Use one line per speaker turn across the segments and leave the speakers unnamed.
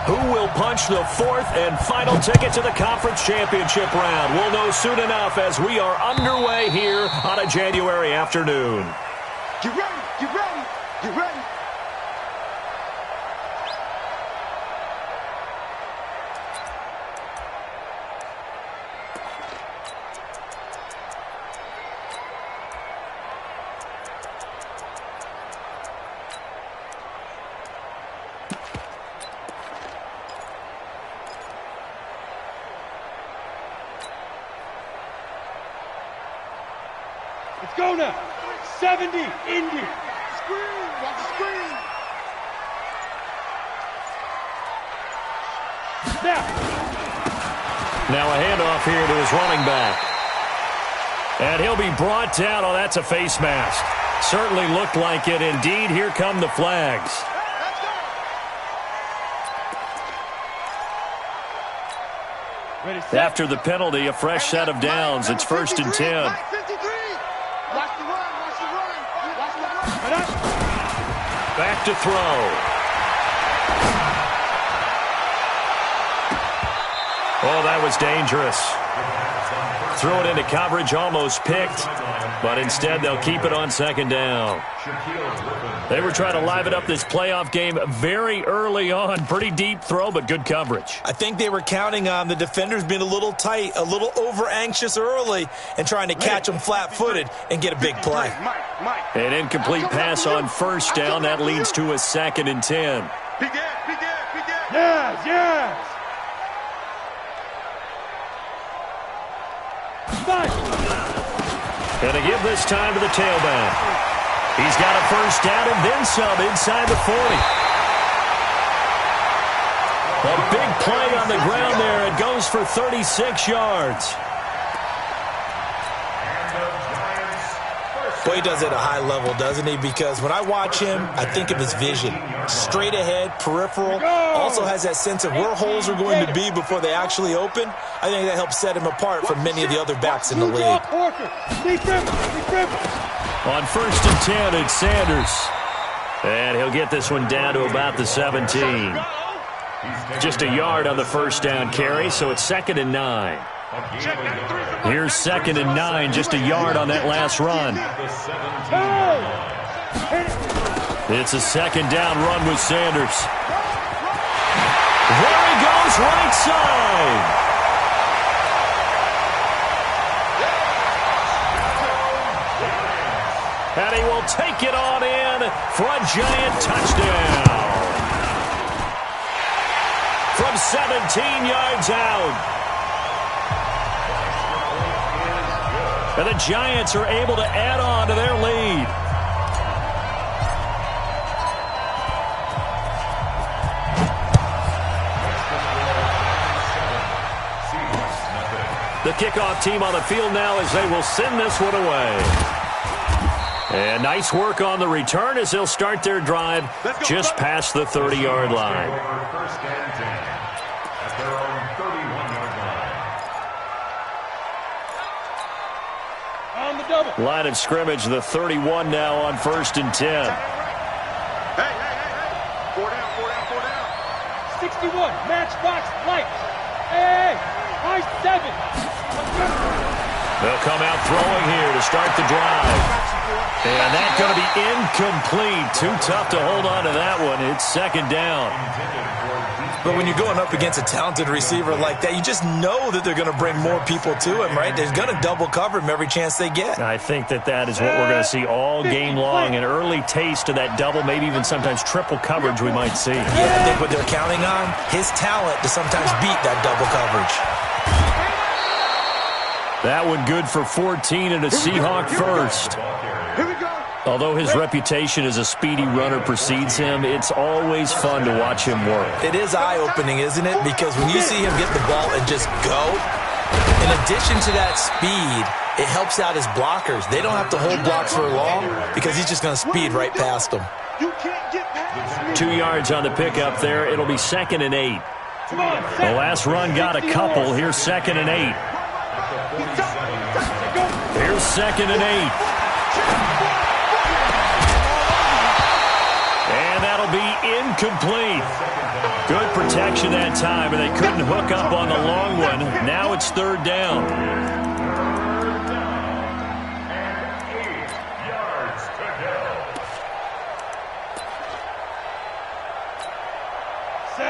Who will punch the fourth and final ticket to the conference championship round? We'll know soon enough as we are underway here on a January afternoon.
Get ready, get ready, get ready.
Let's go now. 70, Indy.
Screen, watch the screen.
Snap.
Now a handoff here to his running back. And he'll be brought down. Oh, that's a face mask. Certainly looked like it. Indeed, here come the flags.
Ready, set.
After the penalty, a fresh set of downs. It's 1st and 10.
Watch the run, watch the run, watch the run.
Back to throw. Oh, that was dangerous. Throw it into coverage, almost picked. But instead, they'll keep it on 2nd down. They were trying to liven up this playoff game very early on. Pretty deep throw, but good coverage.
I think they were counting on the defenders being a little tight, a little over-anxious early, and trying to catch them flat-footed and get a big play.
An incomplete pass on 1st down. That leads to a 2nd and 10.
Yes, yes.
Gonna give this time to the tailback. He's got a 1st down and then some inside the 40. A big play on the ground there. It goes for 36 yards.
Boy, he does it at a high level, doesn't he? Because when I watch him, I think of his vision. Straight ahead, peripheral. Also has that sense of where holes are going to be before they actually open. I think that helps set him apart from many of the other backs in the league.
On 1st and 10, it's Sanders. And he'll get this one down to about the 17. Just a yard on the 1st down carry, so it's 2nd and 9. Here's 2nd and 9, just a yard on that last run. It's a 2nd down run with Sanders. There he goes, right side. And he will take it on in for a giant touchdown. From 17 yards out. And the Giants are able to add on to their lead. The kickoff team on the field now as they will send this one away. And nice work on the return as they'll start their drive just past the 30-yard line. Line of scrimmage, the 31 now on 1st and 10.
Hey. 4 down.
61, matchbox lights. Hey, high 7.
They'll come out throwing here to start the drive. And that's going to be incomplete. Too tough to hold on to that one. It's 2nd down.
But when you're going up against a talented receiver like that, you just know that they're going to bring more people to him, right? They're going to double cover him every chance they get.
I think that is what we're going to see all game long. An early taste of that double, maybe even sometimes triple coverage we might see.
Yeah, I think what they're counting on, his talent to sometimes beat that double coverage.
That one good for 14 and a Seahawk first.
Here we go.
Although his reputation as a speedy runner precedes him, it's always fun to watch him work.
It is eye-opening, isn't it? Because when you see him get the ball and just go, in addition to that speed, it helps out his blockers. They don't have to hold blocks for long because he's just going to speed right past them.
2 yards on the pickup there. It'll be 2nd and 8. The last run got a couple. Here's 2nd and 8. Here's 2nd and 8. And that'll be incomplete. Good protection. protection that time, and they couldn't hook up on the long one. Now it's third down.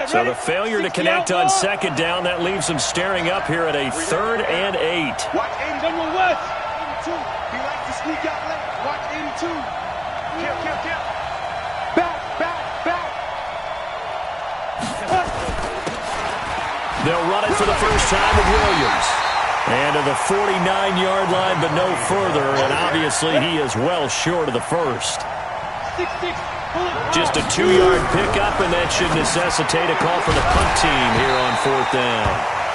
So the failure to connect on second down, that leaves them staring up here at a 3rd and 8.
Watch 82. 82. He likes to sneak out late. Watch 82. Kill. Back.
They'll run it for the first time with Williams. And to the 49-yard line, but no further. And obviously he is well short of the first.
6-6.
Just a 2-yard pickup, and that should necessitate a call for the punt team here on 4th down.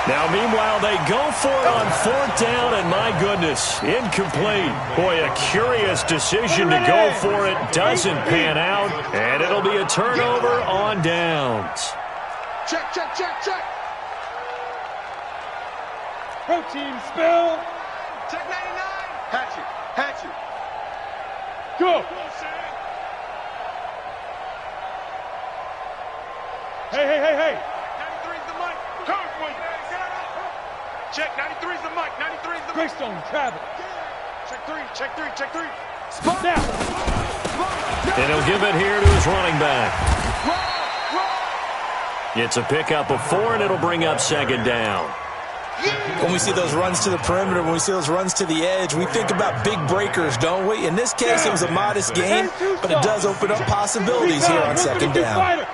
Now, meanwhile, they go for it on 4th down, and my goodness, incomplete. Boy, a curious decision to go for it. Doesn't pan out, and it'll be a turnover on downs.
Check.
Protein spill.
Check 99. Hatchet.
Go. Hey.
93's the mic. Come for you. Check 93's the mic. 93's the mic.
Greystone travel.
Check 3.
Spot now.
And he'll give it here to his running back. It's a pickup of 4, and it'll bring up second down.
When we see those runs to the perimeter, when we see those runs to the edge, we think about big breakers, don't we? In this case, it was a modest gain, but it does open up possibilities here on second down.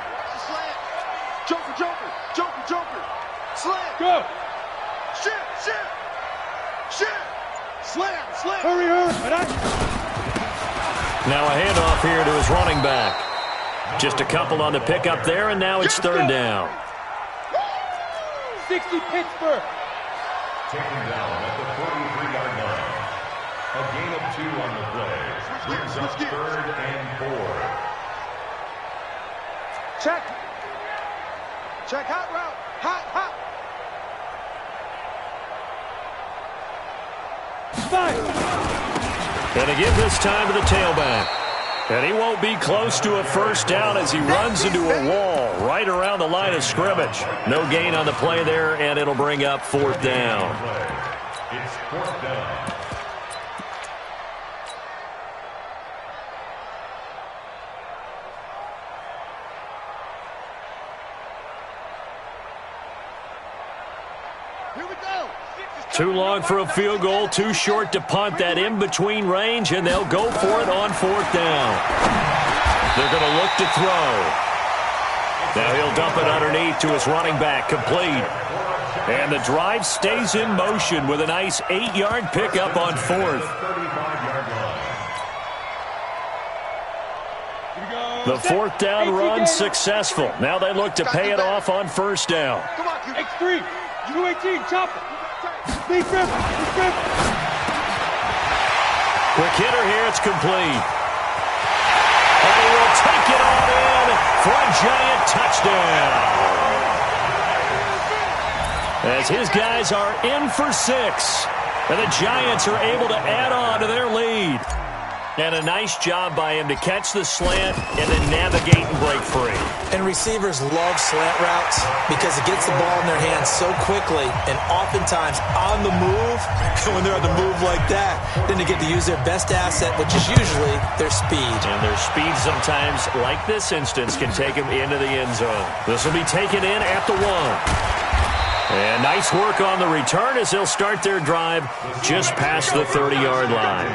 Joker. Slam.
Go.
Shit. Slam.
Hurry.
Now a handoff here to his running back. Just a couple on the pickup there, and now it's third down.
60 Pittsburgh.
Taken down at the 43-yard line. A gain of 2 on the play. Brings up 3rd and 4.
Check hot route. Hot.
5.
And to give this time to the tailback. And he won't be close to a first down as he runs into a wall right around the line of scrimmage. No gain on the play there, and it'll bring up 4th down.
It's 4th down.
Here we go.
Too long for a field goal, too short to punt. That in-between range, and they'll go for it on 4th down. They're going to look to throw. Now he'll dump it underneath to his running back, complete. And the drive stays in motion with a nice 8-yard pickup on 4th. The 4th down run successful. Now they look to pay it off on 1st down.
X3. 218. Chopper. Quick
hitter here, it's complete. And he will take it all in for a giant touchdown. As his guys are in for 6. And the Giants are able to add on to their lead. And a nice job by him to catch the slant and then navigate and break free.
And receivers love slant routes because it gets the ball in their hands so quickly and oftentimes on the move. And when they're on the move like that, then they get to use their best asset, which is usually their speed.
And their speed sometimes, like this instance, can take them into the end zone. This will be taken in at the 1. And nice work on the return as they'll start their drive just past the 30-yard line.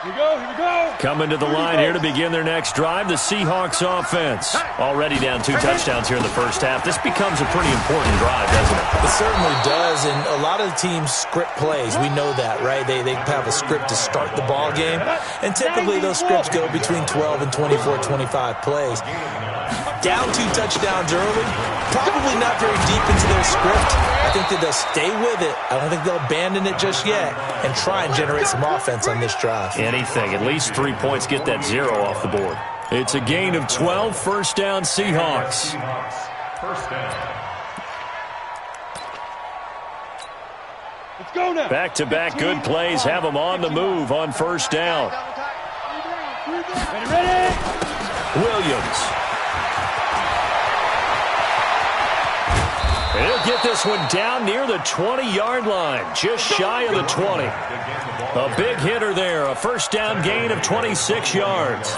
Here we go.
Coming to the line here to begin their next drive, the Seahawks offense. Already down 2 touchdowns here in the first half. This becomes a pretty important drive, doesn't it?
It certainly does, and a lot of the teams script plays. We know that, right? They have a script to start the ball game, and typically those scripts go between 12 and 24, 25 plays. Down 2 touchdowns early, probably not very deep into their script. I think that they'll stay with it. I don't think they'll abandon it just yet and try and generate some offense on this drive.
Anything, at least 3 points, get that 0 off the board. It's a gain of 12, first down Seahawks.
First down.
Let's go now.
Back-to-back good plays have them on the move on first down.
Ready.
Williams. He'll get this one down near the 20-yard line, just shy of the 20. A big hitter there, a first down gain of 26 yards.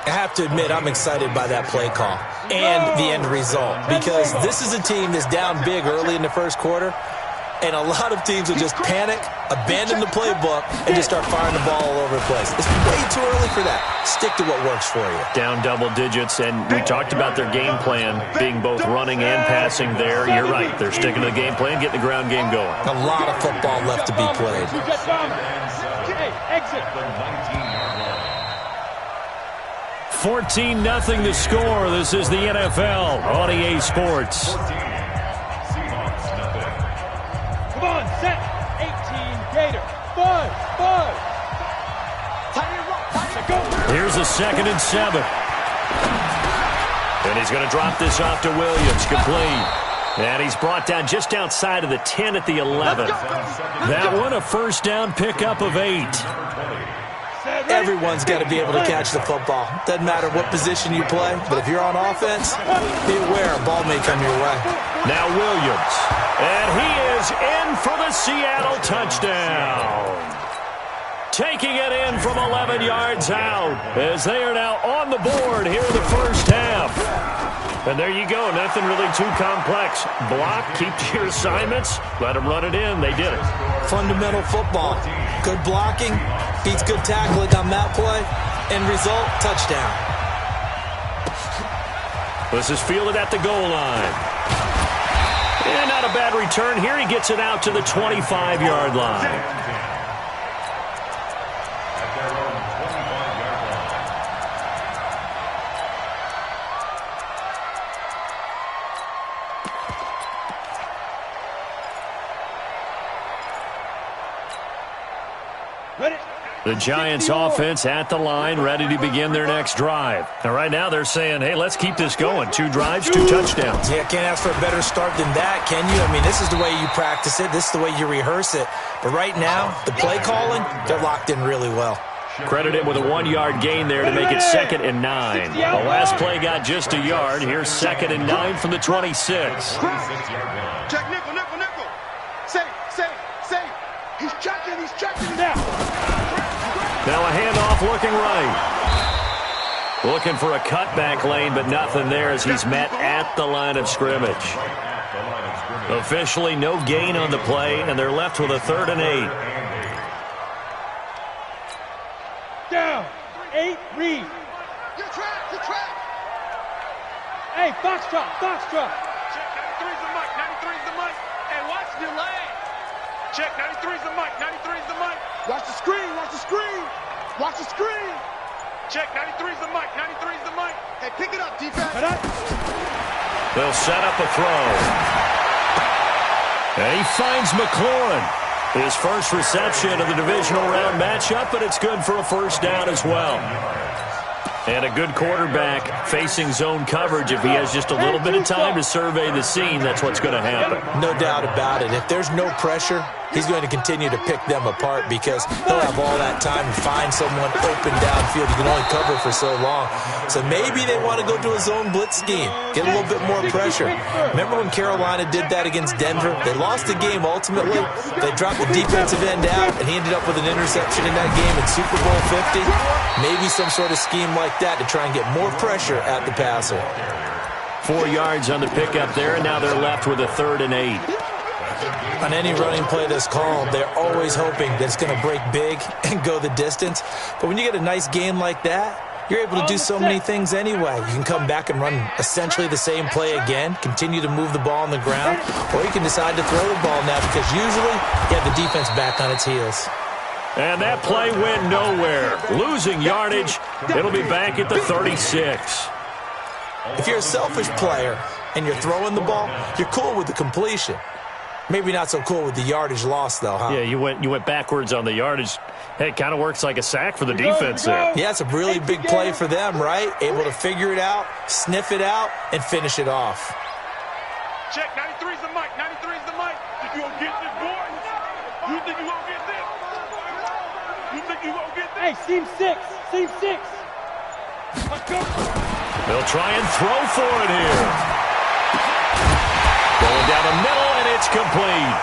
I have to admit, I'm excited by that play call and the end result, because this is a team that's down big early in the first quarter, and a lot of teams will just panic, abandon the playbook, and just start firing the ball all over the place. It's way too early for that. Stick to what works for you.
Down double digits, and we talked about their game plan being both running and passing there. You're right. They're sticking to the game plan, getting the ground game going.
A lot of football left to be played.
Exit.
14-0 the score. This is the NFL on EA Sports.
Come on, set. 18, Gator. Buzz.
Here's a 2nd and 7. And he's going to drop this off to Williams, complete. And he's brought down just outside of the 10 at the 11. That one a first down pickup of 8.
Everyone's got to be able to catch the football. Doesn't matter what position you play, but if you're on offense, be aware a ball may come your way.
Now Williams, and he is in for the Seattle touchdown. Taking it in from 11 yards out as they are now on the board here in the first half. And there you go, nothing really too complex. Block, keep to your assignments, let them run it in. They did it.
Fundamental football. Good blocking, beats good tackling on that play, end result, touchdown.
This is fielded at the goal line. And not a bad return here. He gets it out to the 25-yard line. The Giants offense at the line, ready to begin their next drive. And right now they're saying, hey, let's keep this going. 2 drives, 2 touchdowns.
Yeah, can't ask for a better start than that, can you? I mean, this is the way you practice it. This is the way you rehearse it. But right now, the play calling, they're locked in really well.
Credit him with a 1-yard gain there to make it 2nd and 9. The last play got just a yard. Here's 2nd and 9 from the 26.
Check nickel. Safe. He's checking now.
Now a handoff looking right. Looking for a cutback lane, but nothing there as he's met at the line of scrimmage. Officially no gain on the play, and they're left with a 3rd and 8.
Down. 8, read.
Good track.
Hey, Foxtrot.
Check, 93's the mic. Hey, watch the lane. Check, 93's the mic. Watch the screen. Check, 93's the mic. Hey, pick it up, defense.
They'll set up a throw. And he finds McLaurin. His first reception of the divisional round matchup, but it's good for a first down as well. And a good quarterback facing zone coverage. If he has just a little bit of time to survey the scene, that's what's going to happen.
No doubt about it. If there's no pressure, he's going to continue to pick them apart because he'll have all that time to find someone open downfield. You can only cover for so long. So maybe they want to go to a zone blitz scheme, get a little bit more pressure. Remember when Carolina did that against Denver? They lost the game ultimately. They dropped the defensive end out, and he ended up with an interception in that game in Super Bowl 50. Maybe some sort of scheme like that to try and get more pressure at the passer.
4 yards on the pickup there, and now they're left with a 3rd and 8.
On any running play that's called, they're always hoping that it's going to break big and go the distance. But when you get a nice game like that, you're able to do so many things anyway. You can come back and run essentially the same play again, continue to move the ball on the ground, or you can decide to throw the ball now because usually you have the defense back on its heels.
And that play went nowhere. Losing yardage. It'll be back at the 36.
If you're a selfish player and you're throwing the ball, you're cool with the completion. Maybe not so cool with the yardage loss, though, huh?
Yeah, you went backwards on the yardage. Hey, it kind of works like a sack for the defense there.
Yeah, it's a really big play for them, right? Able to figure it out, sniff it out, and finish it off.
Check, 93's the mic. 93's the mic. Think you gonna get this, boy? You think you gonna get this? You think you gonna get this?
Hey, seam 6.
They'll try and throw for it here. Going down the middle, and it's complete.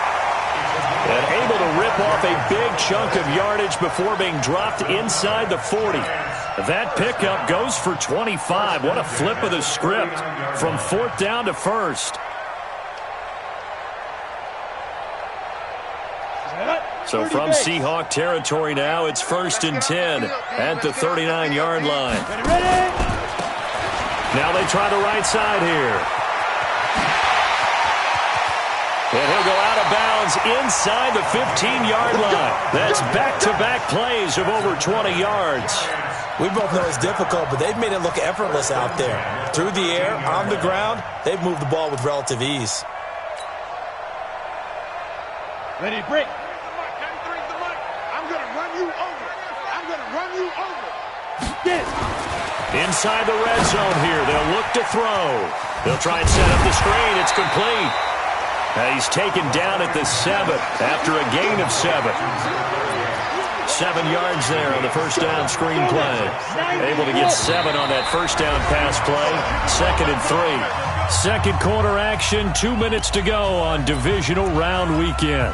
And able to rip off a big chunk of yardage before being dropped inside the 40. That pickup goes for 25. What a flip of the script from 4th down to 1st. So from Seahawk territory now, it's 1st and 10 at the 39-yard line. Now they try the right side here. And he'll go out of bounds inside the 15-yard line. That's back-to-back plays of over 20 yards.
We both know it's difficult, but they've made it look effortless out there. Through the air, on the ground, they've moved the ball with relative ease.
Ready, break.
I'm going to run you over. I'm going to run you over.
Get it.
Inside the red zone here, they'll look to throw. They'll try and set up the screen. It's complete. He's taken down at the 7 after a gain of 7. 7 yards there on the first down screen play. Able to get 7 on that first down pass play. 2nd and 3. Second quarter action, 2 minutes to go on divisional round weekend.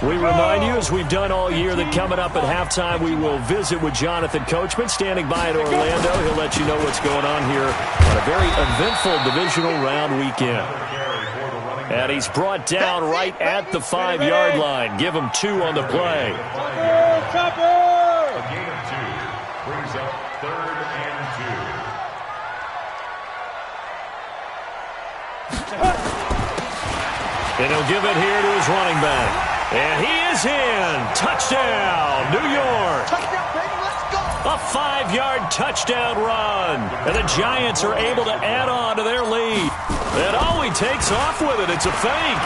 We remind you, as we've done all year, that coming up at halftime, we will visit with Jonathan Coachman, standing by in Orlando. He'll let you know what's going on here on a very eventful divisional round weekend. And he's brought down right at the 5-yard line. Give him 2 on the play.
Chopper!
A gain of 2 brings up 3rd and 2.
And he'll give it here to his running back. And he is in. Touchdown, New York.
Touchdown, baby. Let's go.
A 5-yard touchdown run. And the Giants are able to add on to their lead. And he takes off with it. It's a fake.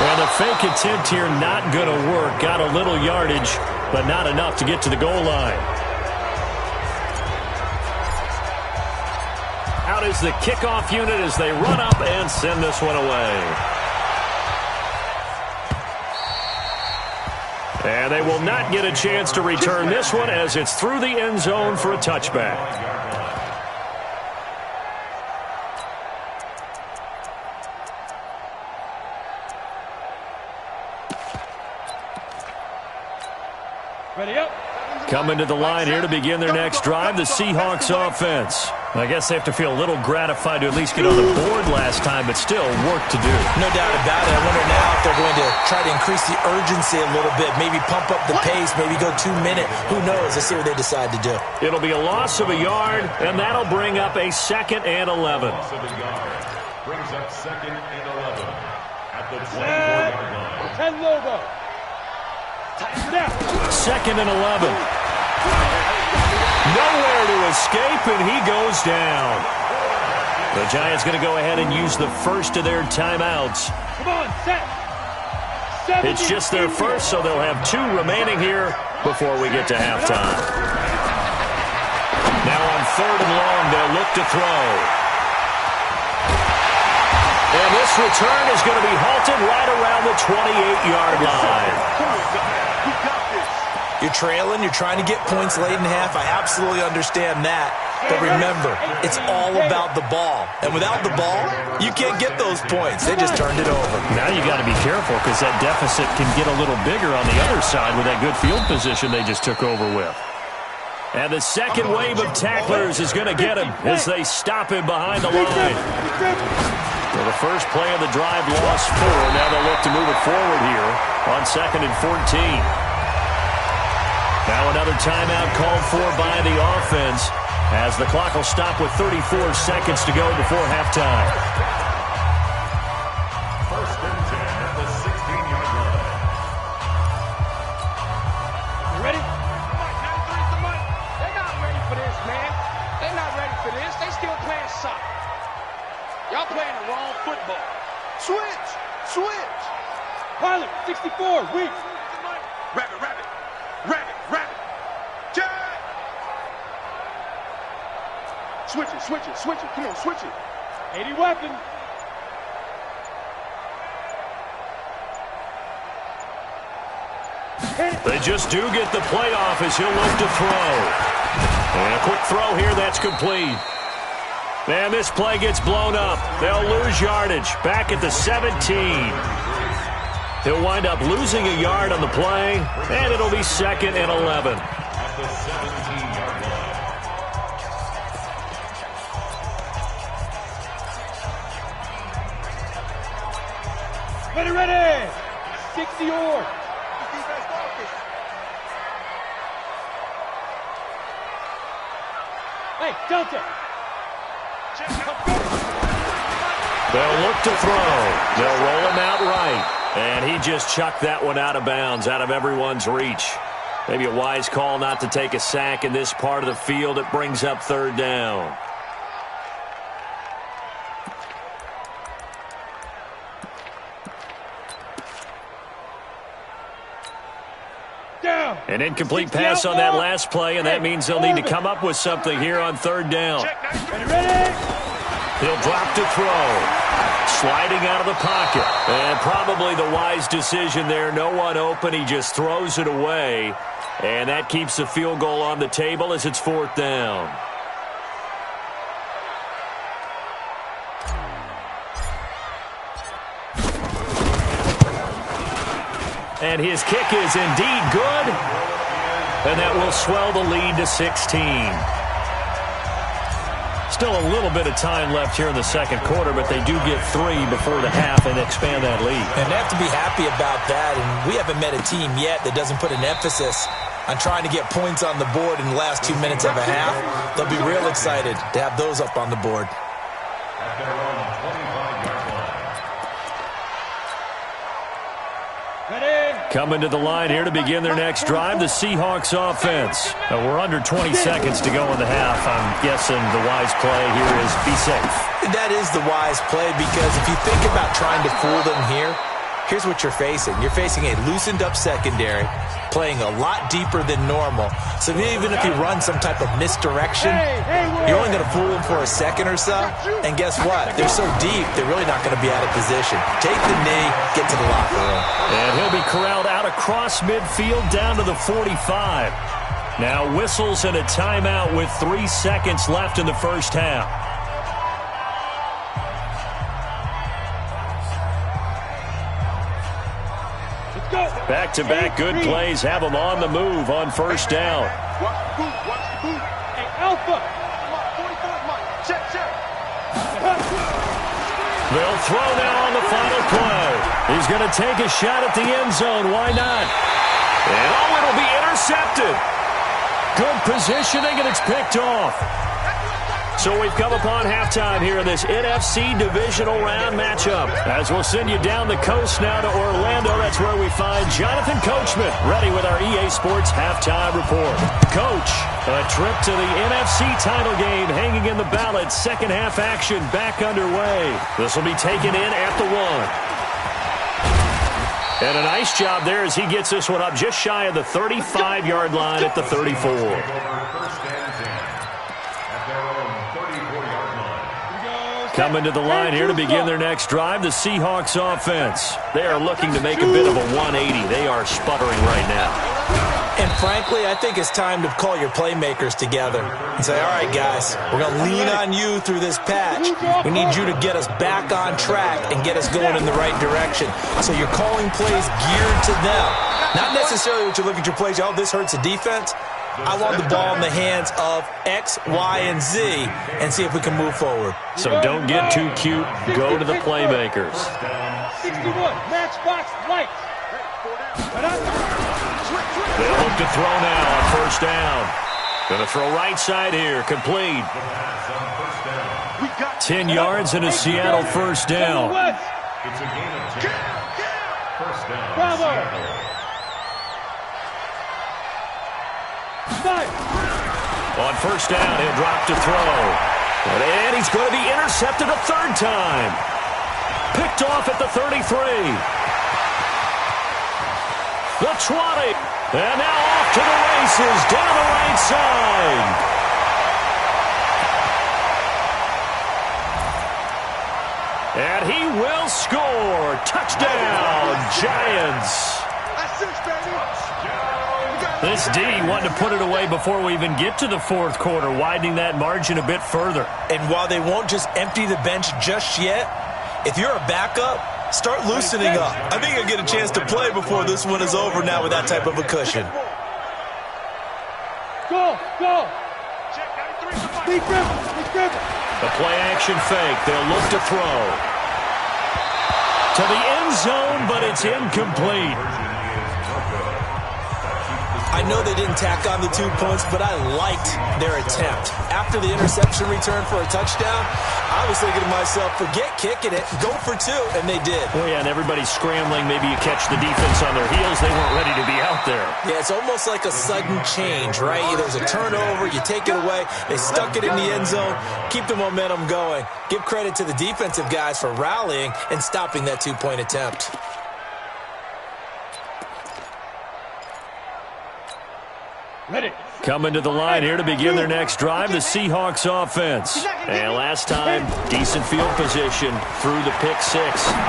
And the fake attempt here not going to work. Got a little yardage, but not enough to get to the goal line. Out is the kickoff unit as they run up and send this one away. And they will not get a chance to return this one as it's through the end zone for a touchback.
Ready up.
Coming to the line here to begin their next drive, the Seahawks offense. I guess they have to feel a little gratified to at least get on the board last time, but still work to do.
No doubt about it. I wonder now if they're going to try to increase the urgency a little bit, maybe pump up the pace, maybe go 2-minute. Who knows? Let's see what they decide to do.
It'll be a loss of a yard, and that'll bring up a 2nd and 11.
Loss of a yard brings up 2nd and 11 at the 24-yard line.
10 logo. Tighten it out.
2nd and 11. Nowhere to escape, and he goes down. The Giants going to go ahead and use the first of their timeouts.
Come on, set.
It's just their first, so they'll have 2 remaining here before we get to halftime. Now on 3rd and long, they'll look to throw. And this return is going to be halted right around the 28-yard line.
You're trailing, you're trying to get points late in half. I absolutely understand that. But remember, it's all about the ball. And without the ball, you can't get those points. They just turned it over.
Now you got to be careful because that deficit can get a little bigger on the other side with that good field position they just took over with. And the second wave of tacklers is going to get him as they stop him behind the line. So the first play of the drive lost 4. Now they'll look to move it forward here on 2nd and 14. Now another timeout called for by the offense as the clock will stop with 34 seconds to go before halftime.
1st and 10 at the 16-yard line.
You ready?
They're not ready for this, man. They're not ready for this. They still playing soccer. Y'all playing the wrong football. Switch. Switch.
Pilot, 64, weak.
Rabbit. Jack. Switch it. Come on, switch it.
80 weapon.
They just do get the playoff as he'll look to throw. And a quick throw here, that's complete. And this play gets blown up. They'll lose yardage back at the 17. He'll wind up losing a yard on the play, and it'll be 2nd and 11.
At the 17-yard line.
Ready! 60 or. Hey, Delta!
They'll look to throw. They'll roll him out right. And he just chucked that one out of bounds, out of everyone's reach. Maybe a wise call not to take a sack in this part of the field. It brings up 3rd down. An incomplete pass on that last play, and that means they'll need to come up with something here on 3rd down. He'll drop to throw. Sliding out of the pocket. And probably the wise decision there. No one open. He just throws it away. And that keeps the field goal on the table as it's 4th down. And his kick is indeed good. And that will swell the lead to 16. Still a little bit of time left here in the 2nd quarter, but they do get 3 before the half and expand that lead.
And they have to be happy about that. And we haven't met a team yet that doesn't put an emphasis on trying to get points on the board in the last 2 minutes of a half. They'll be real excited to have those up on the board.
At their own 25-yard line.
Coming to the line here to begin their next drive, the Seahawks offense. We're under 20 seconds to go in the half. I'm guessing the wise play here is be safe.
That is the wise play, because if you think about trying to fool them here, here's what you're facing. You're facing a loosened up secondary, playing a lot deeper than normal. So even if you run some type of misdirection, you're only going to fool them for a second or so. And guess what? They're so deep, they're really not going to be out of position. Take the knee, get to the locker room.
And he'll be corralled out across midfield down to the 45. Now whistles and a timeout with 3 seconds left in the 1st half. Back-to-back good plays have them on the move on 1st down.
Watch the boot. Hey, Alpha. Check.
They'll throw now on the final play. He's going to take a shot at the end zone. Why not? And it'll be intercepted. Good positioning, and it's picked off. So we've come upon halftime here in this NFC divisional round matchup. As we'll send you down the coast now to Orlando, that's where we find Jonathan Coachman, ready with our EA Sports halftime report. Coach, a trip to the NFC title game hanging in the balance. 2nd half action back underway. This will be taken in at the 1. And a nice job there as he gets this one up just shy of the 35-yard line at the 34. Coming to the line here to begin their next drive, the Seahawks offense. They are looking to make a bit of a 180. They are sputtering right now.
And frankly, I think it's time to call your playmakers together and say, all right, guys, we're going to lean on you through this patch. We need you to get us back on track and get us going in the right direction. So you're calling plays geared to them. Not necessarily what you look at your plays, oh, this hurts the defense. I want the ball in the hands of X, Y, and Z and see if we can move forward.
So don't get too cute. Go to the playmakers.
61, matchbox lights.
They'll look to throw now on 1st down. Going to throw right side here. Complete. 10 yards and a Seattle 1st down.
It's a game of 10. 1st down.
Bravo.
Seattle.
On 1st down, he'll drop to throw. And he's going to be intercepted a 3rd time. Picked off at the 33. The 20. And now off to the races down the right side. And he will score. Touchdown, Giants.
That's 6, baby.
This D wanting to put it away before we even get to the fourth quarter, widening that margin a bit further.
And while they won't just empty the bench just yet, if you're a backup, start loosening up. I think you'll get a chance to play before this one is over now with that type of a cushion.
Go! Be dribble!
The play-action fake. They'll look to throw. To the end zone, but it's incomplete.
I know they didn't tack on the 2 points, but I liked their attempt. After the interception return for a touchdown, I was thinking to myself, forget kicking it, go for 2, and they did.
Well, yeah, and everybody's scrambling. Maybe you catch the defense on their heels. They weren't ready to be out there.
Yeah, it's almost like a sudden change, right? There's a turnover, you take it away, they stuck it in the end zone, keep the momentum going. Give credit to the defensive guys for rallying and stopping that 2-point attempt.
Ready.
Coming to the line here to begin their next drive, the Seahawks offense. And last time, decent field position through the pick 6.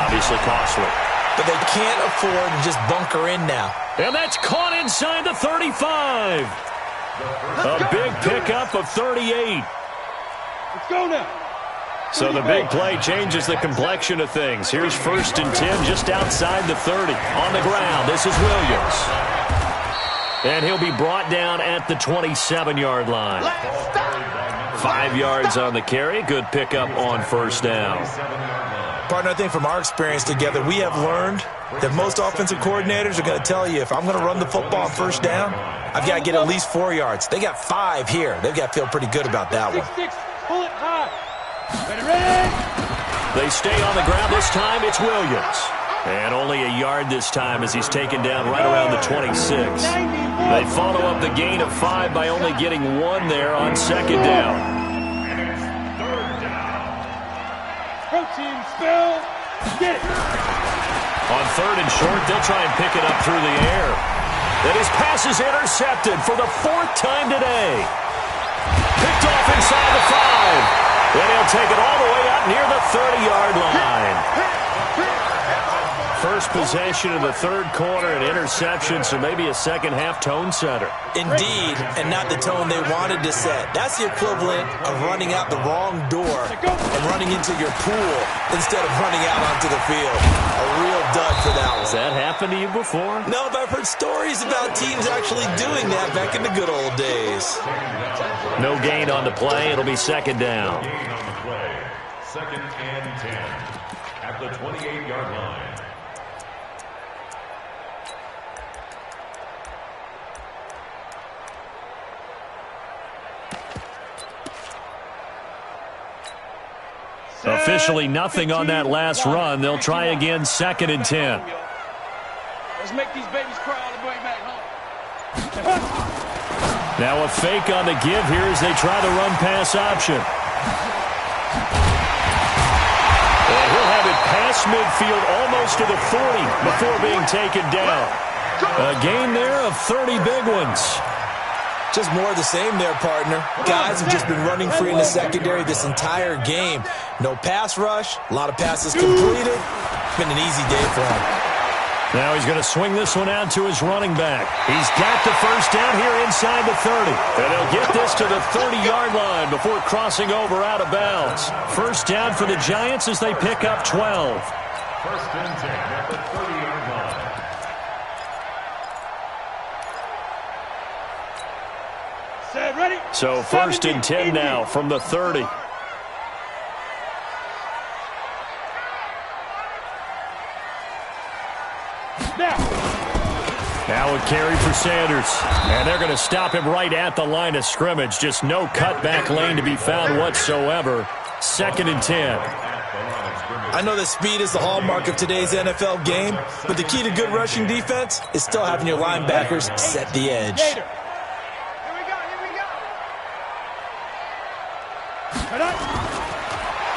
Obviously costly.
But they can't afford to just bunker in now.
And that's caught inside the 35. A big pickup of 38.
Let's go now.
So the big play changes the complexion of things. Here's 1st and 10 just outside the 30. On the ground, this is Williams. And he'll be brought down at the 27-yard line. 5 yards on the carry. Good pickup on 1st down.
Partner, I think from our experience together, we have learned that most offensive coordinators are going to tell you, if I'm going to run the football on 1st down, I've got to get at least 4 yards. They got 5 here. They've got to feel pretty good about that one.
6-6. Pull it high. Ready?
They stay on the ground. This time it's Williams. And only a yard this time as he's taken down right around the 26. They follow up the gain of 5 by only getting 1 there on 2nd down.
Protein spill. Get it.
On 3rd and short, they'll try and pick it up through the air. Then his pass is intercepted for the 4th time today. Picked off inside the 5. Then he'll take it all the way out near the 30-yard line. First possession of the 3rd quarter, an interception, so maybe a second-half tone setter.
Indeed, and not the tone they wanted to set. That's the equivalent of running out the wrong door and running into your pool instead of running out onto the field. A real dud for that one.
Has that happened to you before?
No, but I've heard stories about teams actually doing that back in the good old days.
No gain on the play. It'll be 2nd down.
Gain on the play. 2nd and 10 at the 28-yard line.
Officially nothing on that last run. They'll try again, 2nd and 10.
Let's make these babies cry all the way back home.
Now a fake on the give here as they try the run-pass option. And he'll have it past midfield almost to the 40 before being taken down. A gain there of 30 big ones.
Just more of the same there, partner. Guys have just been running free in the secondary this entire game. No pass rush, a lot of passes completed. It's been an easy day for him.
Now he's going to swing this one out to his running back. He's got the 1st down here inside the 30. And he'll get this to the 30-yard line before crossing over out of bounds. 1st down for the Giants as they pick up 12.
1st and 10 at the 30-yard line.
Set, ready.
So 1st and 10 now from the 30. Now a carry for Sanders. And they're going to stop him right at the line of scrimmage. Just no cutback lane to be found whatsoever. 2nd and 10.
I know that speed is the hallmark of today's NFL game, but the key to good rushing defense is still having your linebackers set the edge.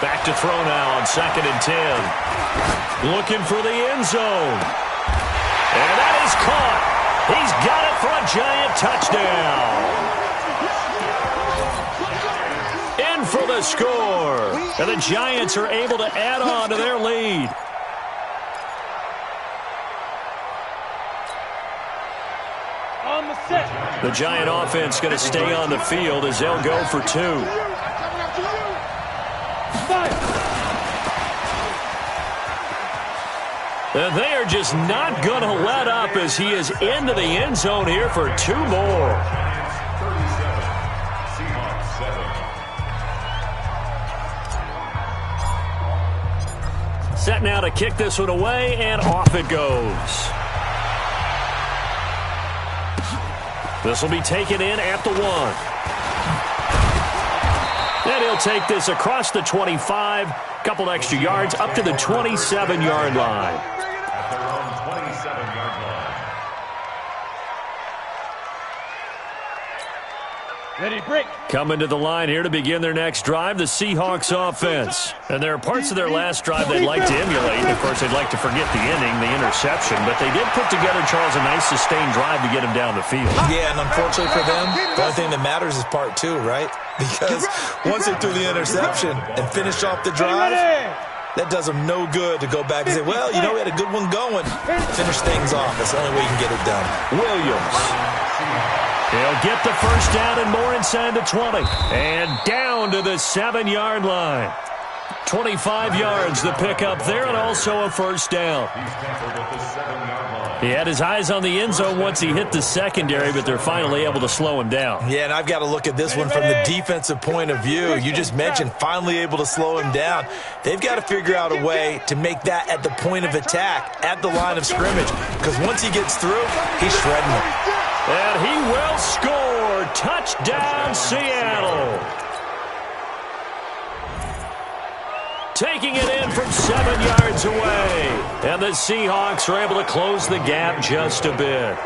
Back to throw now on 2nd and 10. Looking for the end zone. And that is caught. He's got it for a Giant touchdown. In for the score. And the Giants are able to add on to their lead.
On the set.
The Giant offense going to stay on the field as they'll go for 2. And they are just not going to let up as he is into the end zone here for 2 more.
Seahawks 7.
Set now to kick this one away, and off it goes. This will be taken in at the 1. And he'll take this across the 25, couple extra yards up to the 27-yard line.
At their own 27-yard line.
Ready, break.
Coming to the line here to begin their next drive, the Seahawks offense. And there are parts of their last drive they'd like to emulate. Of course, they'd like to forget the ending, the interception. But they did put together, Charles, a nice sustained drive to get him down the field.
Yeah, and unfortunately for them, the only thing that matters is part 2, right? Because once they threw the interception and finished off the drive, that does them no good to go back and say, well, you know, we had a good one going. Finish things off. That's the only way you can get it done.
Williams. He'll get the first down and more inside the 20. And down to the 7-yard line. 25 yards the pickup there, and also a first down.
He's tackled at the 7-yard line.
He had his eyes on the end zone once he hit the secondary, but they're finally able to slow him down.
Yeah, and I've got to look at this one from the defensive point of view. You just mentioned finally able to slow him down. They've got to figure out a way to make that at the point of attack, at the line of scrimmage, because once he gets through, he's shredding them.
And he will score. Touchdown, Seattle. Taking it in from 7 yards away. And the Seahawks are able to close the gap just a bit.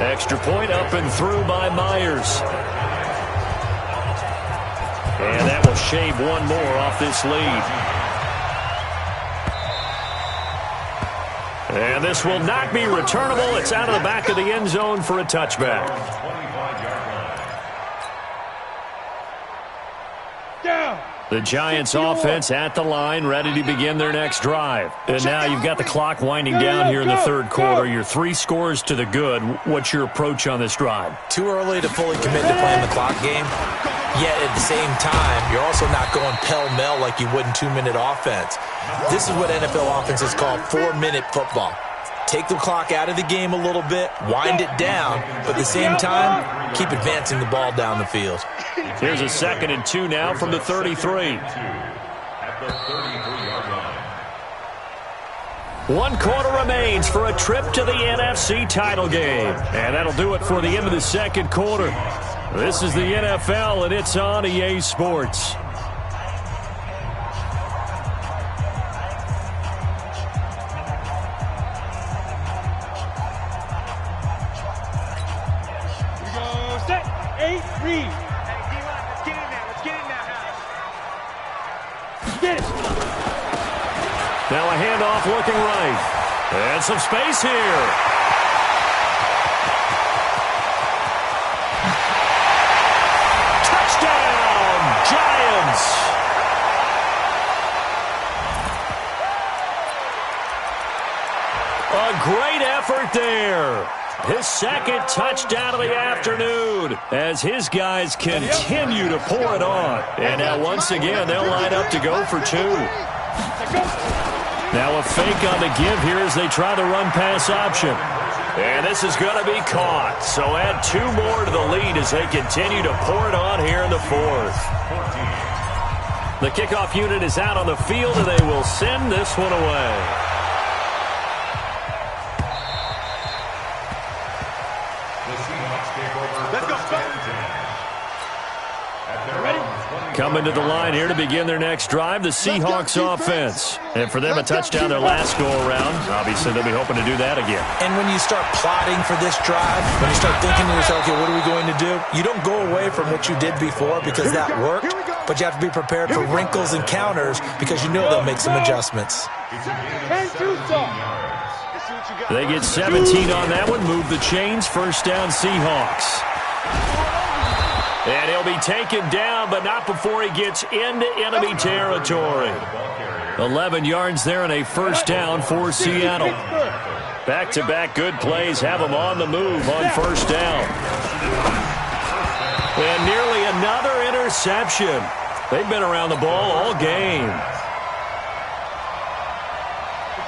Extra point up and through by Myers. And that will shave one more off this lead. And this will not be returnable. It's out of the back of the end zone for a touchback.
25-yard line.
Down.
The Giants offense at the line, ready to begin their next drive. And now you've got the clock winding down here in the third quarter. You're 3 scores to the good. What's your approach on this drive?
Too early to fully commit to playing the clock game. Yet at the same time, you're also not going pell-mell like you would in 2-minute offense. This is what NFL offenses call 4-minute football. Take the clock out of the game a little bit, wind it down, but at the same time, keep advancing the ball down the field.
Here's a 2nd and 2 now from the 33.
At the 33-yard line.
1 quarter remains for a trip to the NFC title game. And that'll do it for the end of the second quarter. This is the NFL, and it's on EA Sports.
We go set. 8, read.
Let's get in there. Let's get in there.
Get it.
Now a handoff looking right. And some space here. Touchdown, Giants. A great effort there. His 2nd touchdown of the afternoon as his guys continue to pour it on. And now once again, they'll line up to go for 2. Now a fake on the give here as they try the run-pass option. And this is going to be caught. So add 2 more to the lead as they continue to pour it on here in the 4th. The kickoff unit is out on the field, and they will send this one away.
The Seahawks take over.
Let's go.
First and 10. At their own 20-yard
Coming to the line here to begin their next drive, the Seahawks offense. And for them, a touchdown their last go-around. Obviously, they'll be hoping to do that again.
And when you start plotting for this drive, when you start thinking to yourself, okay, what are we going to do? You don't go away from what you did before because that worked, but you have to be prepared for wrinkles and counters because you know they'll make some adjustments.
They get 17 on that one, move the chains, first down Seahawks. And he'll be taken down, but not before he gets into enemy territory. 11 yards there and a first down for Seattle. Back-to-back good plays have them on the move on first down. And nearly another interception. They've been around the ball all game.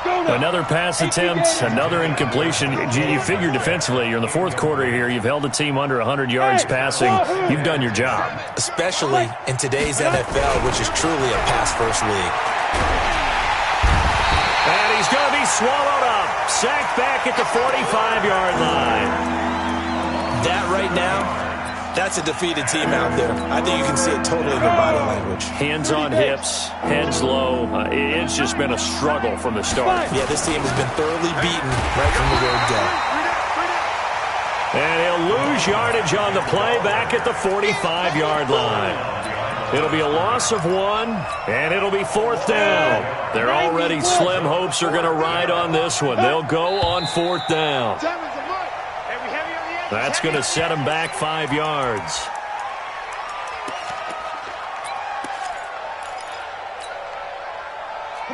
Another pass attempt, another incompletion. You figure defensively, you're in the fourth quarter here. You've held the team under 100 yards passing. You've done your job.
Especially in today's NFL, which is truly a pass-first league.
And he's going to be swallowed up. Sacked back at the 45-yard line.
That right now, that's a defeated team out there. I think you can see it totally in their body language.
Hands on hips, heads low. It's just been a struggle from the start.
Yeah, this team has been thoroughly beaten right from the word go.
And he'll lose yardage on the play back at the 45-yard line. It'll be a loss of 1, and it'll be fourth down. Their already slim hopes are going to ride on this one. They'll go on fourth down. That's going to set them back 5 yards.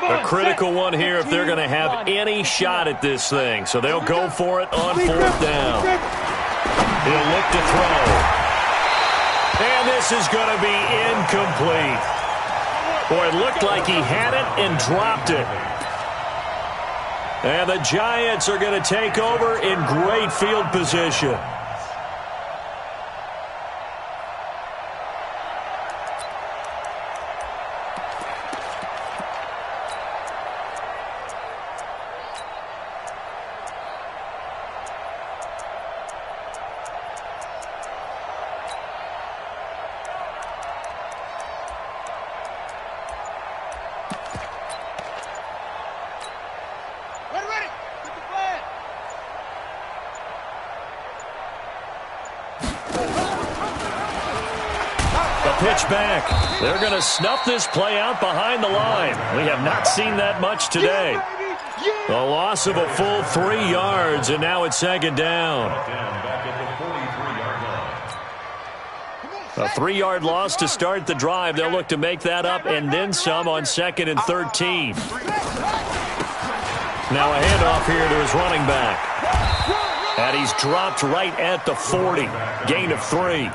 A critical one here if they're going to have any shot at this thing. So they'll go for it on fourth down. He'll look to throw. And this is going to be incomplete. Boy, it looked like he had it and dropped it. And the Giants are going to take over in great field position. Pitch back. They're going to snuff this play out behind the line. We have not seen that much today. A loss of a full 3 yards, and now it's second down. A 3-yard loss to start the drive. They'll look to make that up and then some on 2nd and 13. Now a handoff here to his running back. And he's dropped right at the 40. Gain of 3.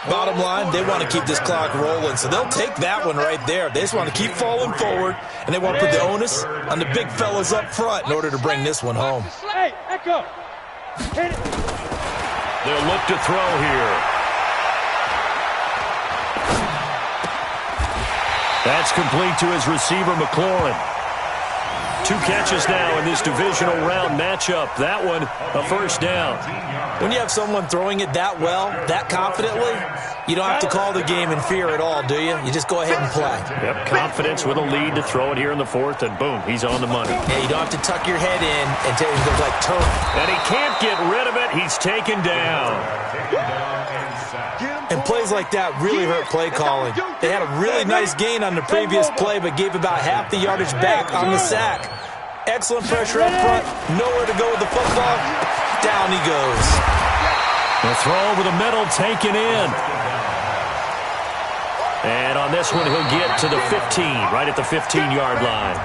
Bottom line, they want to keep this clock rolling, so they'll take that one right there. They just want to keep falling forward, and they want to put the onus on the big fellas up front in order to bring this one home.
Hey, Echo. Hit it.
They'll look to throw here. That's complete to his receiver, McLaurin. 2 catches now in this divisional round matchup. That one, a first down.
When you have someone throwing it that well, that confidently, you don't have to call the game in fear at all, do you? You just go ahead and play.
Yep, confidence with a lead to throw it here in the 4th, and boom, he's on the money.
Yeah, you don't have to tuck your head in and tell him goes like turf.
And he can't get rid of it. He's taken down.
And plays like that really hurt play calling. They had a really nice gain on the previous play, but gave about half the yardage back on the sack. Excellent pressure up front. Nowhere to go with the football. Down he goes.
The throw over the middle taken in. And on this one, he'll get to the 15, right at the 15-yard line.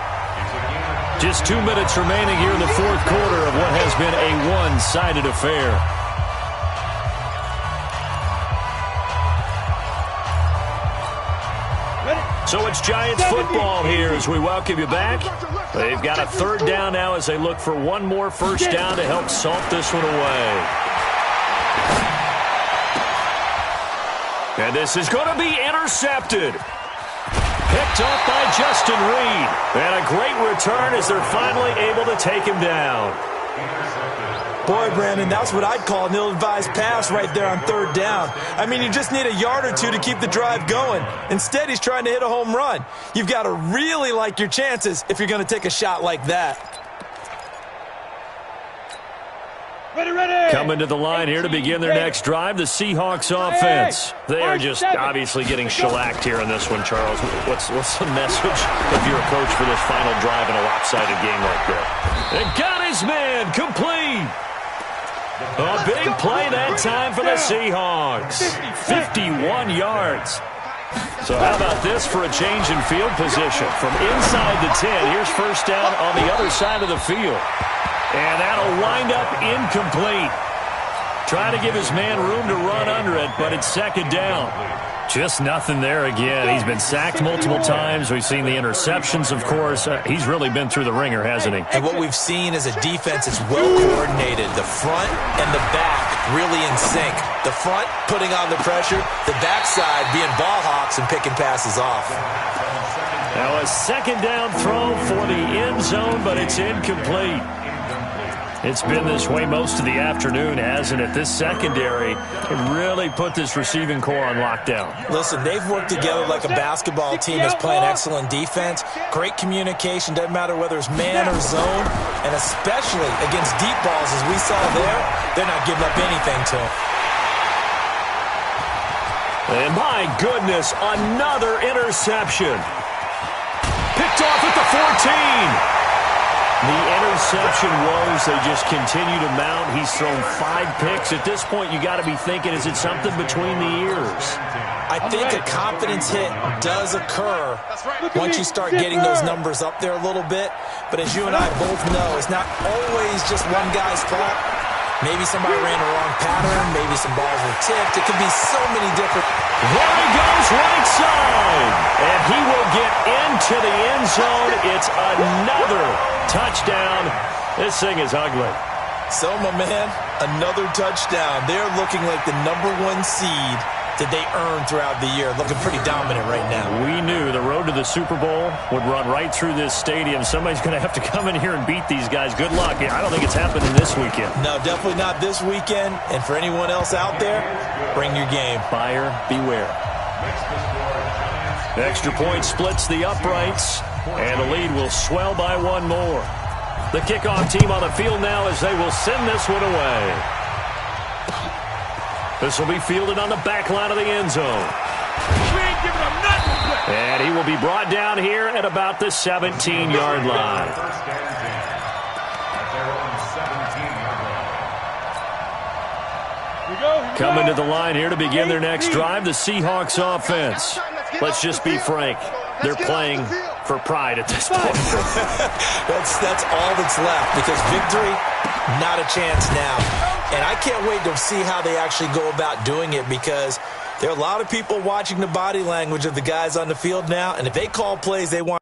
Just 2 minutes remaining here in the fourth quarter of what has been a one-sided affair. So it's Giants football here as we welcome you back. They've got a 3rd down now as they look for one more first down to help salt this one away. And this is going to be intercepted. Picked off by Justin Reed. And a great return as they're finally able to take him down.
Boy, Brandon, that's what I'd call an ill-advised pass right there on 3rd down. I mean, you just need a yard or 2 to keep the drive going. Instead, he's trying to hit a home run. You've got to really like your chances if you're going to take a shot like that.
Ready.
Coming to the line here to begin their next drive, the Seahawks offense. They are just obviously getting shellacked here in this one, Charles. What's the message if you're a coach for this final drive in a lopsided game like that? They got his man complete. A big play that time for the Seahawks. 51 yards. So how about this for a change in field position? From inside the 10, here's first down on the other side of the field. And that'll wind up incomplete. Trying to give his man room to run under it, but it's second down. Just nothing there again. He's been sacked multiple times. We've seen the interceptions, of course. He's really been through the ringer, hasn't he?
And what we've seen is a defense that's well coordinated. The front and the back really in sync. The front putting on the pressure, the backside being ball hawks and picking passes off.
Now a second down throw for the end zone, but it's incomplete. It's been this way most of the afternoon, hasn't it? This secondary really put this receiving core on lockdown.
Listen, they've worked together like a basketball team that's playing excellent defense. Great communication, doesn't matter whether it's man or zone. And especially against deep balls, as we saw there, they're not giving up anything to them.
And my goodness, another interception. Picked off at the 14. The interception woes, they just continue to mount. He's thrown 5 picks. At this point, you got to be thinking, is it something between the ears?
I think a confidence hit does occur once you start getting those numbers up there a little bit. But as you and I both know, it's not always just one guy's fault. Maybe somebody ran the wrong pattern. Maybe some balls were tipped. It could be so many different.
There he goes, right side. And he will get into the end zone. It's another touchdown. This thing is ugly.
So, my man, another touchdown. They're looking like the #1 seed that they earned throughout the year. Looking pretty dominant right now.
We knew the road to the Super Bowl would run right through this stadium. Somebody's going to have to come in here and beat these guys. Good luck. I don't think it's happening this weekend.
No, definitely not this weekend. And for anyone else out there, bring your game.
Buyer beware. Extra point splits the uprights, and the lead will swell by 1 more. The kickoff team on the field now as they will send this one away. This will be fielded on the back line of the end zone.
We ain't giving them nothing.
And he will be brought down here at about the 17-yard line. Coming to the line here to begin their next drive, the Seahawks offense. Let's just be frank. They're playing for pride at this point.
That's all that's left, because victory, not a chance now. And I can't wait to see how they actually go about doing it, because there are a lot of people watching the body language of the guys on the field now, and if they call plays they want